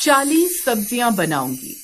40 सब्जियां बनाऊंगी।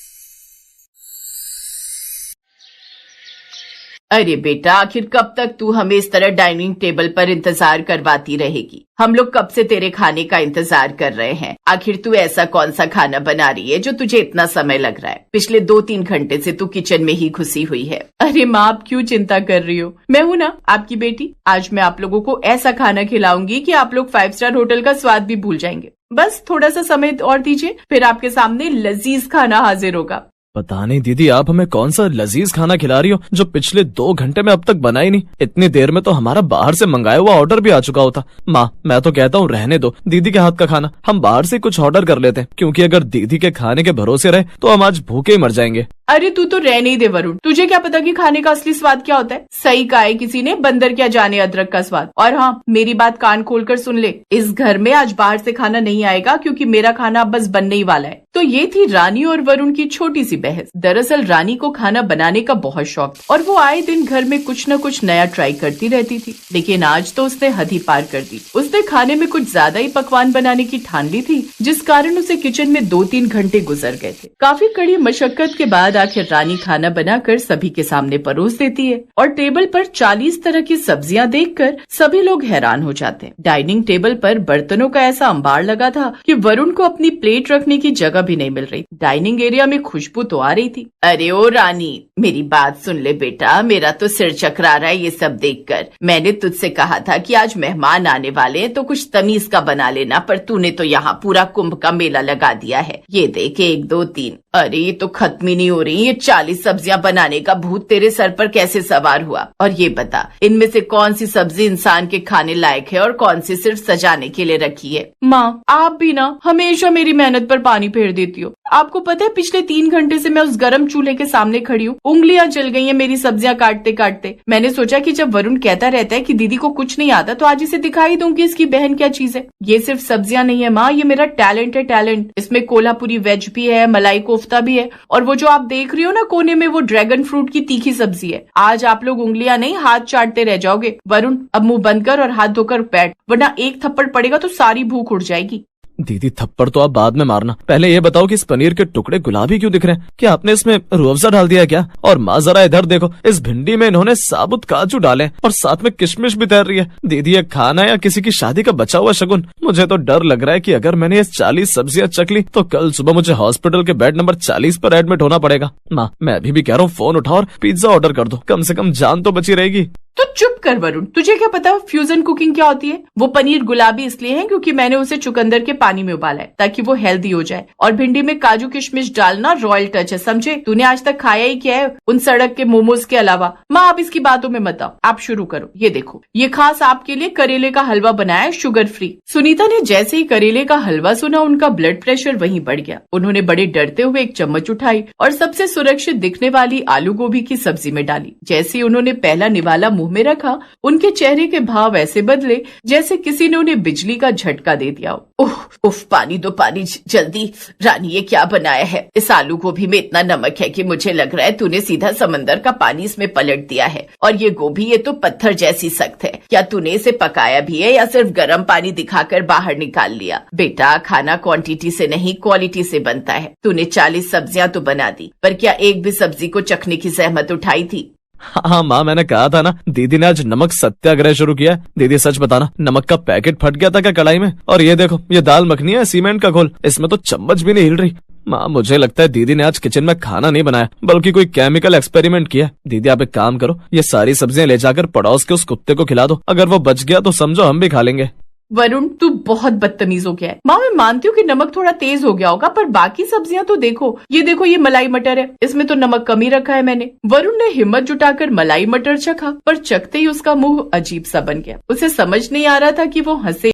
अरे बेटा, आखिर कब तक तू हमें इस तरह डाइनिंग टेबल पर इंतजार करवाती रहेगी? हम लोग कब से तेरे खाने का इंतजार कर रहे हैं। आखिर तू ऐसा कौन सा खाना बना रही है जो तुझे इतना समय लग रहा है? पिछले 2-3 घंटे से तू किचन में ही घुसी हुई है। अरे माँ, आप क्यों चिंता कर रही हो? मैं हूँ ना आपकी बेटी। आज मैं आप लोगों को ऐसा खाना खिलाऊंगी कि आप लोग 5 स्टार होटल का स्वाद भी भूल जाएंगे। बस थोड़ा सा समय और दीजिए, फिर आपके सामने लजीज खाना हाजिर होगा। पता नहीं दीदी, आप हमें कौन सा लजीज खाना खिला रही हो जो पिछले 2 घंटे में अब तक बना ही नहीं। इतनी देर में तो हमारा बाहर से मंगाया हुआ ऑर्डर भी आ चुका होता। माँ, मैं तो कहता हूँ रहने दो दीदी के हाथ का खाना, हम बाहर से कुछ ऑर्डर कर लेते हैं, क्योंकि अगर दीदी के खाने के भरोसे रहे तो हम आज भूखे ही मर जाएंगे। अरे तू तो रहने ही दे वरुण, तुझे क्या पता कि खाने का असली स्वाद क्या होता है। सही कहा है किसी ने, बंदर क्या जाने अदरक का स्वाद। और हाँ, मेरी बात कान खोलकर सुन ले, इस घर में आज बाहर से खाना नहीं आएगा, क्योंकि मेरा खाना अब बस बनने ही वाला है। तो ये थी रानी और वरुण की छोटी सी बहस। दरअसल रानी को खाना बनाने का बहुत शौक और वो आए दिन घर में कुछ न कुछ नया ट्राई करती रहती थी, लेकिन आज तो उसने हद ही पार कर दी। उसने खाने में कुछ ज्यादा ही पकवान बनाने की ठान ली थी, जिस कारण उसे किचन में 2-3 घंटे गुजर गए थे। काफी कड़ी मशक्कत के बाद आखिर रानी खाना बनाकर सभी के सामने परोस देती है और टेबल पर 40 तरह की सब्जियां देखकर सभी लोग हैरान हो जाते हैं। डाइनिंग टेबल पर बर्तनों का ऐसा अंबार लगा था कि वरुण को अपनी प्लेट रखने की जगह भी नहीं मिल रही। डाइनिंग एरिया में खुशबू तो आ रही थी। अरे ओ रानी, मेरी बात सुन ले बेटा, मेरा तो सिर चकरा रहा है ये सब देखकर। मैंने तुझसे कहा था कि आज मेहमान आने वाले हैं तो कुछ तमीज का बना लेना, पर तूने तो यहाँ पूरा कुंभ का मेला लगा दिया है। ये देख, 1 2 3, अरे ये तो खत्म ही नहीं हो रही। ये 40 सब्जियां बनाने का भूत तेरे सर पर कैसे सवार हुआ? और ये बता, इनमें से कौन सी सब्जी इंसान के खाने लायक है और कौन सी सिर्फ सजाने के लिए रखी है? माँ, आप भी ना हमेशा मेरी मेहनत पर पानी फेर देती हो। आपको पता है पिछले 3 घंटे से मैं उस गर्म चूल्हे के सामने खड़ी हूँ, उंगलियां जल गई हैं मेरी सब्जियां काटते काटते। मैंने सोचा कि जब वरुण कहता रहता है कि दीदी को कुछ नहीं आता, तो आज इसे दिखाई दूं कि इसकी बहन क्या चीज है। ये सिर्फ सब्जियां नहीं है माँ, ये मेरा टैलेंट है, टैलेंट। इसमें कोल्हापुरी वेज भी है, मलाई कोफ्ता भी है, और वो जो आप देख रही हो ना कोने में, वो ड्रैगन फ्रूट की तीखी सब्जी है। आज आप लोग उंगलियां नहीं हाथ चाटते रह जाओगे। वरुण, अब मुंह बंद कर और हाथ धोकर बैठ, वरना एक थप्पड़ पड़ेगा तो सारी भूख उड़ जाएगी। दीदी, थप्पड़ तो आप बाद में मारना, पहले ये बताओ कि इस पनीर के टुकड़े गुलाबी क्यों दिख रहे हैं? क्या आपने इसमें रूह अफ़ज़ा डाल दिया क्या? और माँ जरा इधर देखो, इस भिंडी में इन्होंने साबुत काजू डाले और साथ में किशमिश भी तैर रही है। दीदी, ये खाना या किसी की शादी का बचा हुआ शगुन? मुझे तो डर लग रहा है कि अगर मैंने ये 40 सब्जियां चख ली तो कल सुबह मुझे हॉस्पिटल के बेड नंबर 40 पर एडमिट होना पड़ेगा। माँ, मैं अभी भी कह रहा हूँ, फोन उठाओ और पिज्जा ऑर्डर कर दो, कम से कम जान तो बची रहेगी। तो चुप कर वरुण, तुझे क्या पता फ्यूजन कुकिंग क्या होती है? वो पनीर गुलाबी इसलिए है क्योंकि मैंने उसे चुकंदर के पानी में उबाला है ताकि वो हेल्दी हो जाए, और भिंडी में काजू किशमिश डालना रॉयल टच है, समझे? तूने आज तक खाया ही क्या है उन सड़क के मोमोज के अलावा? माँ, आप इसकी बातों में मत आओ, आप शुरू करो। ये देखो, ये खास आपके लिए करेले का हलवा बनाया है, शुगर फ्री। सुनीता ने जैसे ही करेले का हलवा सुना, उनका ब्लड प्रेशर वहीं बढ़ गया। उन्होंने बड़े डरते हुए एक चम्मच उठाई और सबसे सुरक्षित दिखने वाली आलू गोभी की सब्जी में डाली। जैसे ही उन्होंने पहला निवाला मुंह में रखा, उनके चेहरे के भाव ऐसे बदले जैसे किसी ने उन्हें बिजली का झटका दे दिया। उफ, पानी दो, पानी जल्दी। रानी, ये क्या बनाया है? इस आलू गोभी में इतना नमक है कि मुझे लग रहा है तूने सीधा समंदर का पानी इसमें पलट दिया है। और ये गोभी, ये तो पत्थर जैसी सख्त है। क्या तूने इसे पकाया भी है या सिर्फ गर्म पानी दिखाकर बाहर निकाल लिया? बेटा, खाना क्वांटिटी से नहीं क्वालिटी से बनता है। तूने 40 सब्जियां तो बना दी, पर क्या एक भी सब्जी को चखने की जहमत उठाई थी? हाँ माँ, मैंने कहा था ना, दीदी ने आज नमक सत्याग्रह शुरू किया है। दीदी, सच बताना, नमक का पैकेट फट गया था क्या कढ़ाई में? और ये देखो, ये दाल मखनी है, सीमेंट का घोल, इसमें तो चम्मच भी नहीं हिल रही। माँ, मुझे लगता है दीदी ने आज किचन में खाना नहीं बनाया, बल्कि कोई केमिकल एक्सपेरिमेंट किया। दीदी, आप एक काम करो, ये सारी सब्जियां ले जाकर पड़ोस के उस कुत्ते को खिला दो। अगर वो बच गया तो समझो हम भी खा लेंगे। वरुण, तू बहुत बदतमीज हो गया है। माँ, मैं मानती हूँ कि नमक थोड़ा तेज हो गया होगा, पर बाकी सब्जियां तो देखो। ये मलाई मटर है, इसमें तो नमक कम ही रखा है मैंने। वरुण ने हिम्मत जुटाकर मलाई मटर चखा, पर चखते ही उसका मुंह अजीब सा बन गया। उसे समझ नहीं आ रहा था कि वो हंसे।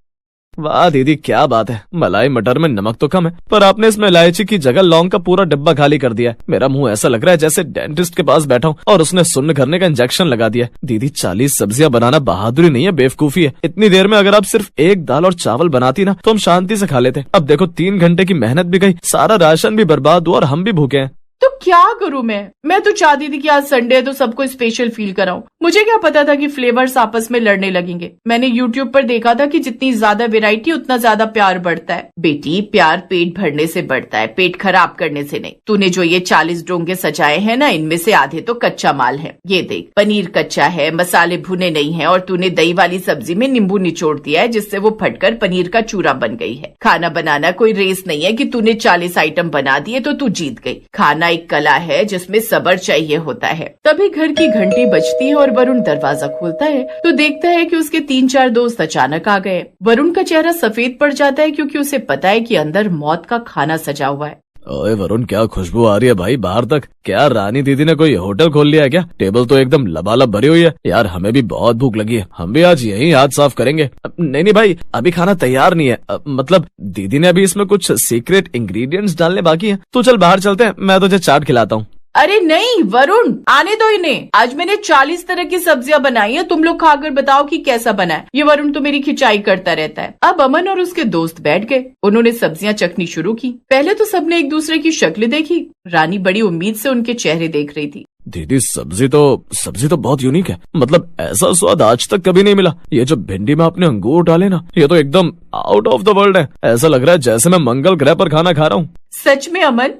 वाह दीदी, क्या बात है, मलाई मटर में नमक तो कम है, पर आपने इसमें इलायची की जगह लौंग का पूरा डिब्बा खाली कर दिया है। मेरा मुंह ऐसा लग रहा है जैसे डेंटिस्ट के पास बैठा हूँ और उसने सुन्न करने का इंजेक्शन लगा दिया। दीदी, 40 सब्जियां बनाना बहादुरी नहीं है, बेवकूफी है। इतनी देर में अगर आप सिर्फ एक दाल और चावल बनाती ना तो हम शांति से खा लेते। अब देखो, 3 घंटे की मेहनत भी गई, सारा राशन भी बर्बाद हुआ और हम भी भूखे हैं। तो क्या करूं मैं तो चाहती थी कि आज संडे है तो सबको स्पेशल फील कराऊं। मुझे क्या पता था कि फ्लेवर्स आपस में लड़ने लगेंगे। मैंने यूट्यूब पर देखा था कि जितनी ज्यादा वैरायटी उतना ज्यादा प्यार बढ़ता है। बेटी, प्यार पेट भरने से बढ़ता है, पेट खराब करने से नहीं। तूने जो ये 40 डोंगे सजाए हैं ना, इनमें से आधे तो कच्चा माल है। ये देख, पनीर कच्चा है, मसाले भुने नहीं है, और तूने दही वाली सब्जी में नींबू निचोड़ दिया है जिससे वो फटकर पनीर का चूरा बन गई है। खाना बनाना कोई रेस नहीं है कि तूने 40 आइटम बना दिए तो तू जीत गई। खाना एक कला है जिसमें सब्र चाहिए होता है। तभी घर की घंटी बजती है और वरुण दरवाजा खोलता है तो देखता है कि उसके 3-4 दोस्त अचानक आ गए। वरुण का चेहरा सफेद पड़ जाता है क्योंकि उसे पता है कि अंदर मौत का खाना सजा हुआ है। ओए वरुण, क्या खुशबू आ रही है भाई बाहर तक। क्या रानी दीदी ने कोई होटल खोल लिया है क्या? टेबल तो एकदम लबालब भरी हुई है। यार हमें भी बहुत भूख लगी है, हम भी आज यही हाथ साफ करेंगे। नहीं भाई, अभी खाना तैयार नहीं है। मतलब दीदी ने अभी इसमें कुछ सीक्रेट इंग्रेडिएंट्स डालने बाकी है। तो चल बाहर चलते हैं, मैं तुझे चाट खिलाता हूँ। अरे नहीं वरुण, आने दो इन्हें। आज मैंने 40 तरह की सब्जियां बनाई है, तुम लोग खाकर बताओ कि कैसा बना है। ये वरुण तो मेरी खिंचाई करता रहता है। अब अमन और उसके दोस्त बैठ गए। उन्होंने सब्जियां चखनी शुरू की। पहले तो सबने एक दूसरे की शक्ल देखी। रानी बड़ी उम्मीद से उनके चेहरे देख रही थी। दीदी सब्जी तो बहुत यूनिक है। मतलब ऐसा स्वाद आज तक कभी नहीं मिला। ये जो भिंडी में आपने अंगूर डाले ना, ये तो एकदम आउट ऑफ द वर्ल्ड है। ऐसा लग रहा है जैसे मैं मंगल ग्रह पर खाना खा रहा हूँ। सच में अमन?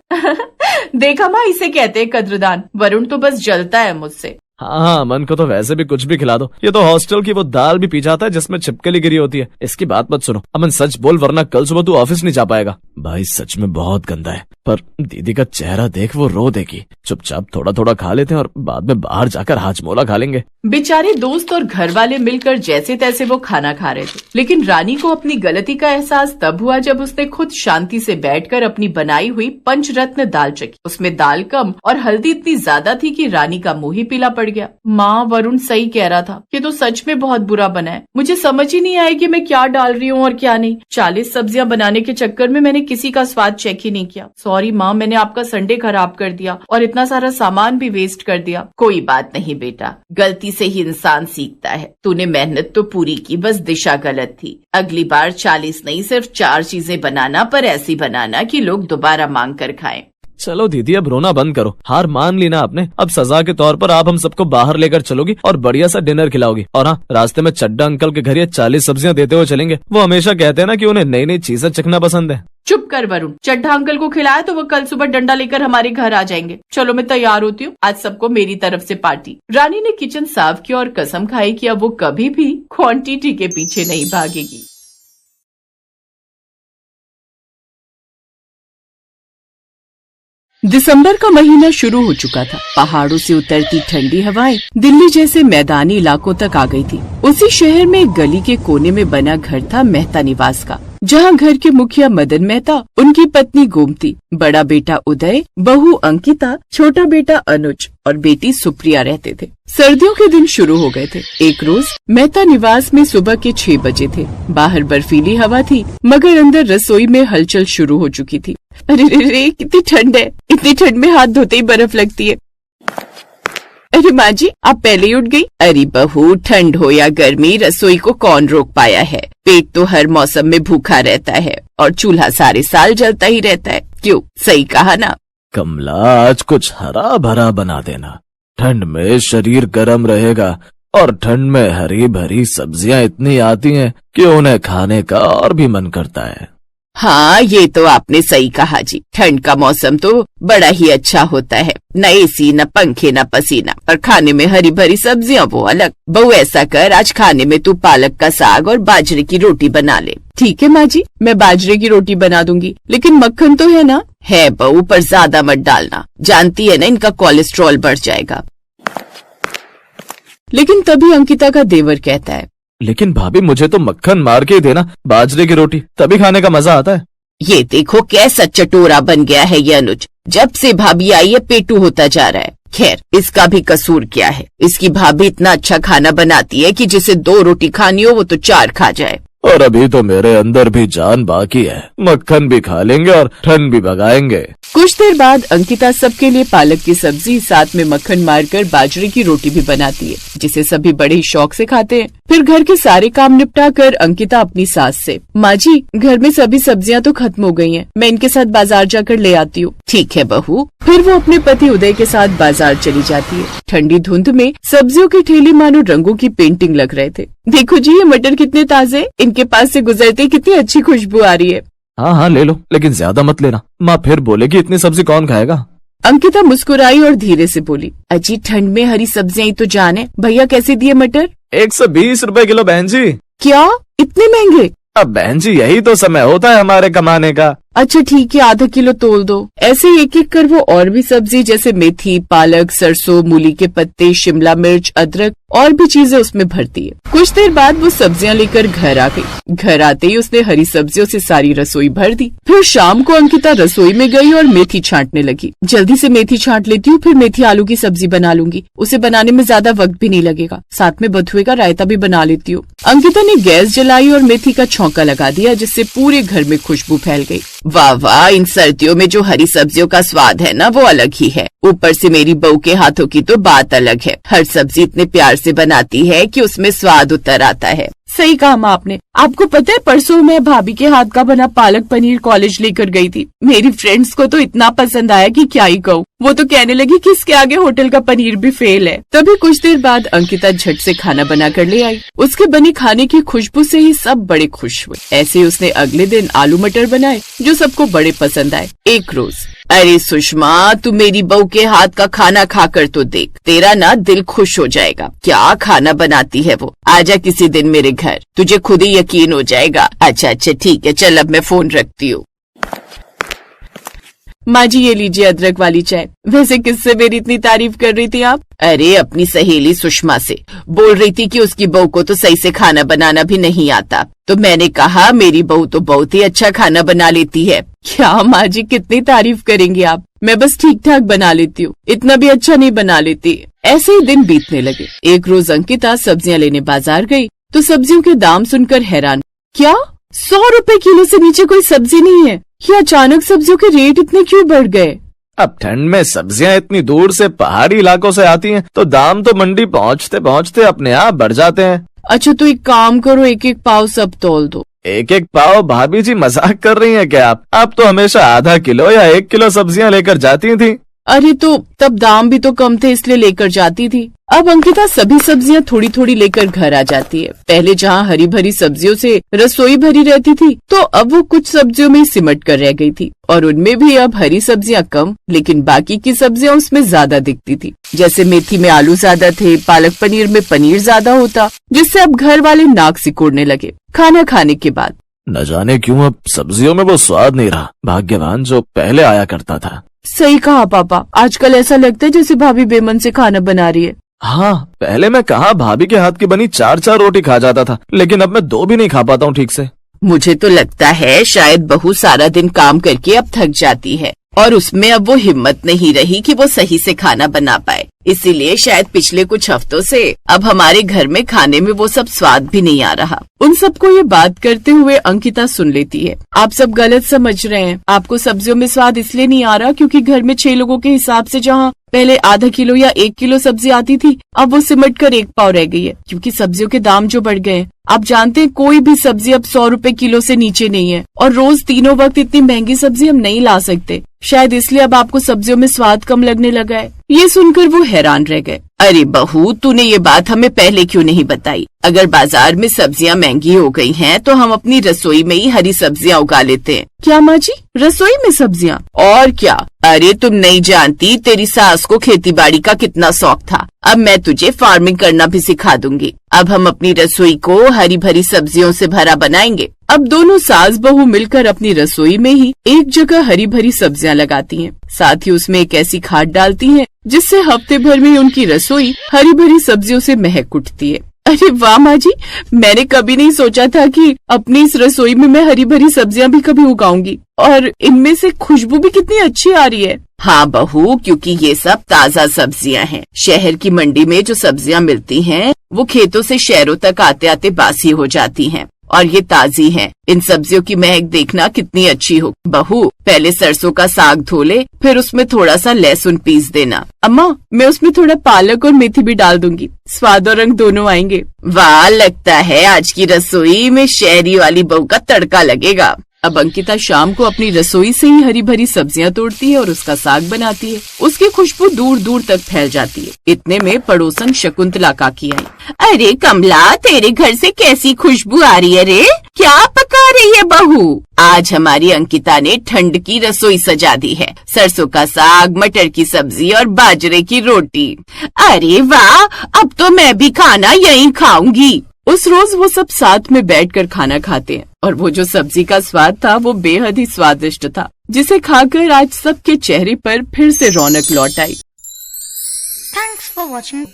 देखा माँ, इसे कहते हैं कद्रदान। वरुण तो बस जलता है मुझसे। हाँ, अमन को तो वैसे भी कुछ भी खिला दो। ये तो हॉस्टल की वो दाल भी पी जाता है जिसमें छिपकली गिरी होती है। इसकी बात मत सुनो। अमन सच बोल, वरना कल सुबह तू ऑफिस नहीं जा पाएगा। भाई सच में बहुत गंदा है, पर दीदी का चेहरा देख, वो रो देगी। चुपचाप थोड़ा थोड़ा खा लेते हैं और बाद में बाहर जाकर हाजमोला खा लेंगे। बेचारे दोस्त और घर वाले मिलकर जैसे तैसे वो खाना खा रहे थे, लेकिन रानी को अपनी गलती का एहसास तब हुआ जब उसने खुद शांति से बैठकर अपनी बनाई हुई पंचरत्न दाल चखी। उसमें दाल कम और हल्दी इतनी ज्यादा थी कि रानी का मुंह ही पीला पड़ गया। माँ, वरुण सही कह रहा था, ये तो सच में बहुत बुरा बना है। मुझे समझ ही नहीं आया कि मैं क्या डाल रही हूँ और क्या नहीं। 40 सब्जियां बनाने के चक्कर में मैंने किसी का स्वाद चेक ही नहीं किया। सॉरी माँ, मैंने आपका संडे खराब कर दिया और इतना सारा सामान भी वेस्ट कर दिया। कोई बात नहीं बेटा, गलती से ही इंसान सीखता है। तूने मेहनत तो पूरी की, बस दिशा गलत थी। अगली बार 40 नहीं, सिर्फ 4 चीजें बनाना, पर ऐसी बनाना कि लोग दोबारा मांग कर खाएं। चलो दीदी, अब रोना बंद करो। हार मान ली ना आपने। अब सजा के तौर पर आप हम सबको बाहर लेकर चलोगी और बढ़िया सा डिनर खिलाओगी। और हाँ, रास्ते में चड्डा अंकल के घर ये 40 सब्जियां देते हुए चलेंगे। वो हमेशा कहते हैं ना कि उन्हें नई नई चीजें चखना पसंद है। चुप कर वरुण, चड्ढा अंकल को खिलाया तो वो कल सुबह डंडा लेकर हमारे घर आ जाएंगे। चलो मैं तैयार होती हूँ, आज सबको मेरी तरफ से पार्टी। रानी ने किचन साफ किया और कसम खाई कि अब वो कभी भी क्वांटिटी के पीछे नहीं भागेगी। दिसंबर का महीना शुरू हो चुका था। पहाड़ों से उतरती ठंडी हवाएं दिल्ली जैसे मैदानी इलाकों तक आ गई थी। उसी शहर में एक गली के कोने में बना घर था मेहता निवास का, जहां घर के मुखिया मदन मेहता, उनकी पत्नी गोमती, बड़ा बेटा उदय, बहू अंकिता, छोटा बेटा अनुज और बेटी सुप्रिया रहते थे। सर्दियों के दिन शुरू हो गए थे। एक रोज मेहता निवास में सुबह के 6 बजे थे। बाहर बर्फीली हवा थी, मगर अंदर रसोई में हलचल शुरू हो चुकी थी। अरे रे, कितनी ठंड है। इतनी ठंड में हाथ धोते ही बर्फ लगती है। अरे माँ जी, आप पहले ही उठ गई। अरे बहू, ठंड हो या गर्मी, रसोई को कौन रोक पाया है। पेट तो हर मौसम में भूखा रहता है और चूल्हा सारे साल जलता ही रहता है। क्यों, सही कहा ना। कमला, आज कुछ हरा भरा बना देना। ठंड में शरीर गर्म रहेगा और ठंड में हरी भरी सब्जियां इतनी आती हैं कि उन्हें खाने का और भी मन करता है। हाँ, ये तो आपने सही कहा जी। ठंड का मौसम तो बड़ा ही अच्छा होता है। न एसी, न पंखे, न पसीना, पर खाने में हरी भरी सब्जियां वो अलग। बहू ऐसा कर, आज खाने में तू पालक का साग और बाजरे की रोटी बना ले। ठीक है माँ जी, मैं बाजरे की रोटी बना दूंगी, लेकिन मक्खन तो है ना। है बहू, पर ज्यादा मत डालना, जानती है ना इनका कोलेस्ट्रॉल बढ़ जाएगा। लेकिन तभी अंकिता का देवर कहता है, लेकिन भाभी, मुझे तो मक्खन मार के ही देना बाजरे की रोटी, तभी खाने का मजा आता है। ये देखो कैसा चटोरा बन गया है ये अनुज। जब से भाभी आई है पेटू होता जा रहा है। खैर, इसका भी कसूर क्या है। इसकी भाभी इतना अच्छा खाना बनाती है कि जिसे 2 रोटी खानी हो वो तो 4 खा जाए। और अभी तो मेरे अंदर भी जान बाकी है, मक्खन भी खा लेंगे और ठंड भी भगाएंगे। कुछ देर बाद अंकिता सबके लिए पालक की सब्जी साथ में मक्खन मारकर बाजरे की रोटी भी बनाती है, जिसे सभी बड़े ही शौक से खाते हैं। फिर घर के सारे काम निपटा कर अंकिता अपनी सास से, माँ जी घर में सभी सब्जियां तो खत्म हो गई हैं, मैं इनके साथ बाजार जाकर ले आती हूँ। ठीक है बहू। फिर वो अपने पति उदय के साथ बाजार चली जाती है। ठंडी धुंध में सब्जियों के ठेले मानो रंगों की पेंटिंग लग रहे थे। देखो जी ये मटर कितने ताजे, इनके पास से गुजरते कितनी अच्छी खुशबू आ रही है। हाँ हाँ ले लो, लेकिन ज्यादा मत लेना, माँ फिर बोलेगी इतनी सब्जी कौन खाएगा। अंकिता मुस्कुराई और धीरे से बोली, अजी ठंड में हरी सब्जियां ही तो जान है। भैया कैसे दिए मटर? 120 रुपए किलो बहन जी। क्या इतने महंगे? अब बहन जी यही तो समय होता है हमारे कमाने का। अच्छा ठीक है, आधा किलो तोल दो। ऐसे एक एक कर वो और भी सब्जी जैसे मेथी, पालक, सरसों, मूली के पत्ते, शिमला मिर्च, अदरक और भी चीजें उसमें भरती है। कुछ देर बाद वो सब्जियां लेकर घर आ गई। घर आते ही उसने हरी सब्जियों से सारी रसोई भर दी। फिर शाम को अंकिता रसोई में गई और मेथी छांटने लगी। जल्दी से मेथी छांट लेती हूँ, फिर मेथी आलू की सब्जी बना लूंगी, उसे बनाने में ज्यादा वक्त भी नहीं लगेगा। साथ में बथुए का रायता भी बना लेती हूँ। अंकिता ने गैस जलाई और मेथी का छौंका लगा दिया, जिससे पूरे घर में खुशबू फैल गई। वाह वाह, इन सर्दियों में जो हरी सब्जियों का स्वाद है ना वो अलग ही है। ऊपर से मेरी बहू के हाथों की तो बात अलग है। हर सब्जी इतने प्यार से बनाती है कि उसमें स्वाद उतर आता है। सही कहा माँ आपने। आपको पता है परसों मैं भाभी के हाथ का बना पालक पनीर कॉलेज लेकर गई थी। मेरी फ्रेंड्स को तो इतना पसंद आया कि क्या ही कहूँ। वो तो कहने लगी कि इसके आगे होटल का पनीर भी फेल है। तभी कुछ देर बाद अंकिता झट से खाना बना कर ले आई। उसके बने खाने की खुशबू से ही सब बड़े खुश हुए। ऐसे ही उसने अगले दिन आलू मटर बनाए जो सबको बड़े पसंद आए। एक रोज, अरे सुषमा तू मेरी बहू के हाथ का खाना खाकर तो देख, तेरा ना दिल खुश हो जाएगा। क्या खाना बनाती है वो, आजा किसी दिन मेरे घर, तुझे खुद ही यकीन हो जाएगा। अच्छा ठीक है, चल अब मैं फोन रखती हूँ। माँ जी ये लीजिए अदरक वाली चाय। वैसे किससे मेरी इतनी तारीफ कर रही थी आप? अरे अपनी सहेली सुषमा से। बोल रही थी कि उसकी बहू को तो सही से खाना बनाना भी नहीं आता, तो मैंने कहा मेरी बहू तो बहुत ही अच्छा खाना बना लेती है। क्या माँ जी कितनी तारीफ करेंगी आप, मैं बस ठीक ठाक बना लेती हूँ, इतना भी अच्छा नहीं बना लेती। ऐसे ही दिन बीतने लगे। एक रोज अंकिता सब्जियां लेने बाजार गई तो सब्जियों के दाम सुनकर हैरान, क्या 100 रुपए किलो से नीचे कोई सब्जी नहीं है? ये अचानक सब्जियों के रेट इतने क्यों बढ़ गए? अब ठंड में सब्जियां इतनी दूर से पहाड़ी इलाकों से आती हैं, तो दाम तो मंडी पहुंचते पहुंचते अपने आप बढ़ जाते हैं। अच्छा तो एक काम करो, एक एक पाव सब तोल दो। एक एक पाव? भाभी जी मजाक कर रही हैं क्या आप तो हमेशा आधा किलो या 1 किलो सब्जियां लेकर जाती थी। अरे तो तब दाम भी तो कम थे इसलिए लेकर जाती थी। अब अंकिता सभी सब्जियां थोड़ी थोड़ी लेकर घर आ जाती है। पहले जहाँ हरी भरी सब्जियों से रसोई भरी रहती थी, तो अब वो कुछ सब्जियों में सिमट कर रह गई थी और उनमें भी अब हरी सब्जियां कम, लेकिन बाकी की सब्जियां उसमें ज्यादा दिखती थी। जैसे मेथी में आलू ज्यादा थे, पालक पनीर में पनीर ज्यादा होता, जिससे अब घर वाले नाक सिकोड़ने लगे। खाना खाने के बाद न जाने क्यों अब सब्जियों में वो स्वाद नहीं रहा, भाग्यवान जो पहले आया करता था। सही कहा पापा, आजकल ऐसा लगता है जैसे भाभी बेमन से खाना बना रही है। हाँ, पहले मैं कहाँ भाभी के हाथ की बनी 4-4 रोटी खा जाता था, लेकिन अब मैं 2 भी नहीं खा पाता हूँ ठीक से। मुझे तो लगता है शायद बहू सारा दिन काम करके अब थक जाती है और उसमें अब वो हिम्मत नहीं रही कि वो सही से खाना बना पाए। इसीलिए शायद पिछले कुछ हफ्तों से अब हमारे घर में खाने में वो सब स्वाद भी नहीं आ रहा। उन सबको ये बात करते हुए अंकिता सुन लेती है। आप सब गलत समझ रहे हैं, आपको सब्जियों में स्वाद इसलिए नहीं आ रहा क्योंकि घर में 6 लोगों के हिसाब से जहाँ पहले आधा किलो या 1 किलो सब्जी आती थी, अब वो सिमट कर 1 पाव रह गई है क्योंकि सब्जियों के दाम जो बढ़ गए हैं। आप जानते हैं कोई भी सब्जी अब 100 रुपए किलो से नीचे नहीं है और रोज तीनों वक्त इतनी महंगी सब्जी हम नहीं ला सकते। शायद इसलिए अब आपको सब्जियों में स्वाद कम लगने लगा है। ये सुनकर वो हैरान रह गए। अरे बहू तूने ये बात हमें पहले क्यों नहीं बताई? अगर बाजार में सब्जियां महंगी हो गई हैं, तो हम अपनी रसोई में ही हरी सब्जियां उगा लेते हैं। क्या माँ जी, रसोई में सब्जियां? और क्या, अरे तुम नहीं जानती तेरी सास को खेती बाड़ी का कितना शौक था। अब मैं तुझे फार्मिंग करना भी सिखा दूंगी। अब हम अपनी रसोई को हरी भरी सब्जियों से भरा बनाएंगे। अब दोनों सास बहू मिलकर अपनी रसोई में ही एक जगह हरी भरी सब्जियां लगाती हैं। साथ ही उसमें एक ऐसी खाद डालती हैं जिससे हफ्ते भर में उनकी रसोई हरी भरी सब्जियों से महक उठती है। अरे वाह माँ जी, मैंने कभी नहीं सोचा था कि अपनी इस रसोई में मैं हरी भरी सब्जियां भी कभी उगाऊंगी और इनमें से खुशबू भी कितनी अच्छी आ रही है। हाँ बहू, क्योंकि ये सब ताज़ा सब्जियां हैं। शहर की मंडी में जो सब्जियां मिलती हैं, वो खेतों से शहरों तक आते आते बासी हो जाती हैं और ये ताजी हैं। इन सब्जियों की महक देखना कितनी अच्छी हो। बहू, पहले सरसों का साग धो ले, फिर उसमें थोड़ा सा लहसुन पीस देना। अम्मा, मैं उसमें थोड़ा पालक और मेथी भी डाल दूंगी, स्वाद और रंग दोनों आएंगे। वाह, लगता है आज की रसोई में शहरी वाली बहू का तड़का लगेगा। अब अंकिता शाम को अपनी रसोई से ही हरी भरी सब्जियां तोड़ती है और उसका साग बनाती है। उसकी खुशबू दूर दूर तक फैल जाती है। इतने में पड़ोसन शकुंतला काकी आई। अरे कमला, तेरे घर से कैसी खुशबू आ रही है रे? क्या पका रही है बहू? आज हमारी अंकिता ने ठंड की रसोई सजा दी है। सरसों का साग, मटर की सब्जी और बाजरे की रोटी। अरे वाह, अब तो मैं भी खाना यहीं खाऊंगी। उस रोज वो सब साथ में बैठकर खाना खाते हैं और वो जो सब्जी का स्वाद था वो बेहद ही स्वादिष्ट था, जिसे खाकर आज सबके चेहरे पर फिर से रौनक लौट आई। Thanks for watching.